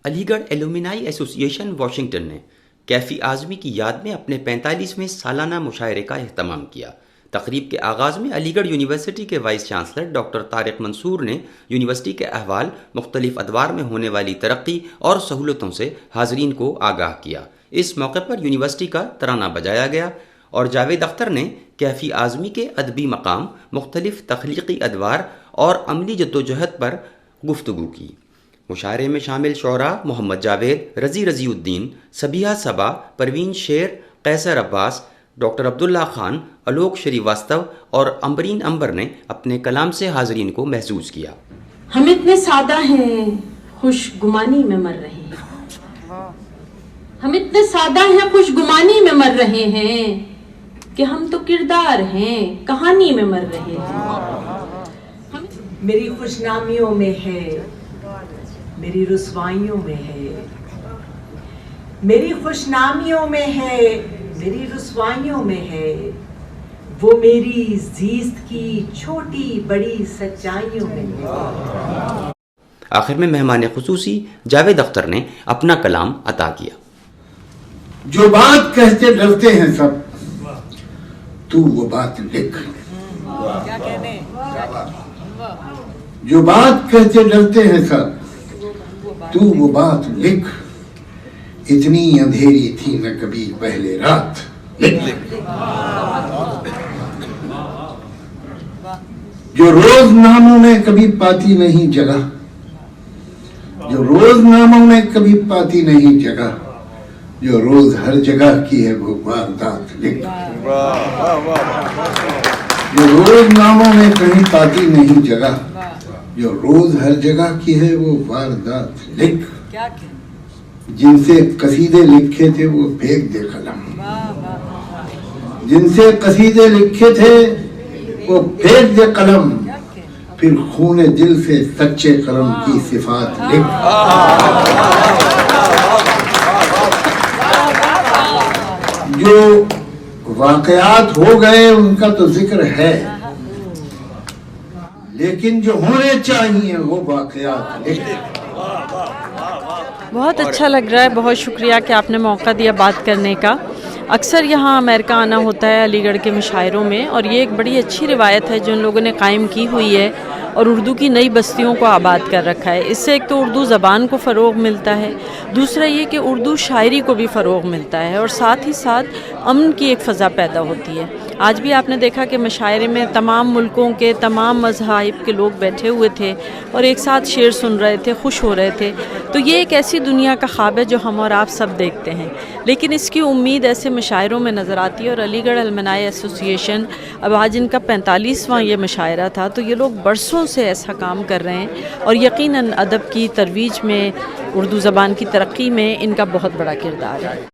علی گڑھ ایلومنائی ایسوسی ایشن واشنگٹن نے کیفی اعظمی کی یاد میں اپنے 45ویں سالانہ مشاعرے کا اہتمام کیا۔ تقریب کے آغاز میں علی گڑھ یونیورسٹی کے وائس چانسلر ڈاکٹر طارق منصور نے یونیورسٹی کے احوال، مختلف ادوار میں ہونے والی ترقی اور سہولتوں سے حاضرین کو آگاہ کیا۔ اس موقع پر یونیورسٹی کا ترانہ بجایا گیا اور جاوید اختر نے کیفی اعظمی کے ادبی مقام، مختلف تخلیقی ادوار اور عملی جدوجہد پر گفتگو کی۔ مشاعرے میں شامل شعراء محمد جاوید، رضی الدین، سبیہ صبا، پروین شیر، قیصر عباس، ڈاکٹر عبداللہ خان، الوک شریواستو اور امبرین امبر نے اپنے کلام سے حاضرین کو محظوظ کیا۔ ہم اتنے سادہ ہیں، خوش گمانی میں مر رہے ہیں۔ ہم اتنے سادہ ہیں، خوش گمانی میں مر رہے ہیں کہ ہم تو کردار ہیں، کہانی میں مر رہے ہیں۔ میری خوش نامیوں میں ہے، میری رسوائیوں میں ہے، میری خوش نامیوں میں ہے، میری رسوائیوں میں ہے، وہ میری زیست کی چھوٹی بڑی سچائیوں میں ہے۔ آخر میں مہمان خصوصی جاوید اختر نے اپنا کلام عطا کیا۔ جو بات کہتے ڈرتے ہیں سب، تو وہ بات لکھ۔ جو بات کہتے ڈرتے ہیں سب، تو وہ بات لکھ۔ اتنی اندھیری تھی نہ کبھی پہلے رات، لکھ۔ جو روز ناموں میں کبھی پاتی نہیں جگہ، جو روز ناموں میں کبھی پاتی نہیں جگہ، جو روز ہر جگہ کی ہے وہ واردات، لکھ۔ جو روز ناموں میں کہیں پاتی نہیں جگہ، جو روز ہر جگہ کی ہے وہ واردات، لکھ۔ جن سے قصیدے لکھے تھے وہ پھینک دے قلم، جن سے قصیدے لکھے تھے وہ پھینک دے قلم، پھر خون دل سے سچے قلم کی صفات لکھ۔ جو واقعات ہو گئے ان کا تو ذکر ہے، لیکن جو ہونے چاہیے وہ واقعات لکھ۔ بہت اچھا لگ رہا ہے، بہت شکریہ کہ آپ نے موقع دیا بات کرنے کا۔ اکثر یہاں امریکہ آنا ہوتا ہے علی گڑھ کے مشاعروں میں، اور یہ ایک بڑی اچھی روایت ہے جو ان لوگوں نے قائم کی ہوئی ہے اور اردو کی نئی بستیوں کو آباد کر رکھا ہے۔ اس سے ایک تو اردو زبان کو فروغ ملتا ہے، دوسرا یہ کہ اردو شاعری کو بھی فروغ ملتا ہے، اور ساتھ ہی ساتھ امن کی ایک فضا پیدا ہوتی ہے۔ آج بھی آپ نے دیکھا کہ مشاعرے میں تمام ملکوں کے تمام مذاہب کے لوگ بیٹھے ہوئے تھے اور ایک ساتھ شعر سن رہے تھے، خوش ہو رہے تھے۔ تو یہ ایک ایسی دنیا کا خواب ہے جو ہم اور آپ سب دیکھتے ہیں، لیکن اس کی امید ایسے مشاعروں میں نظر آتی ہے۔ اور علی گڑھ ایلومنائی ایسوسی ایشن اب آج ان کا 45واں یہ مشاعرہ تھا، تو یہ لوگ برسوں سے ایسا کام کر رہے ہیں، اور یقیناً ادب کی ترویج میں، اردو زبان کی ترقی میں ان کا بہت بڑا کردار ہے۔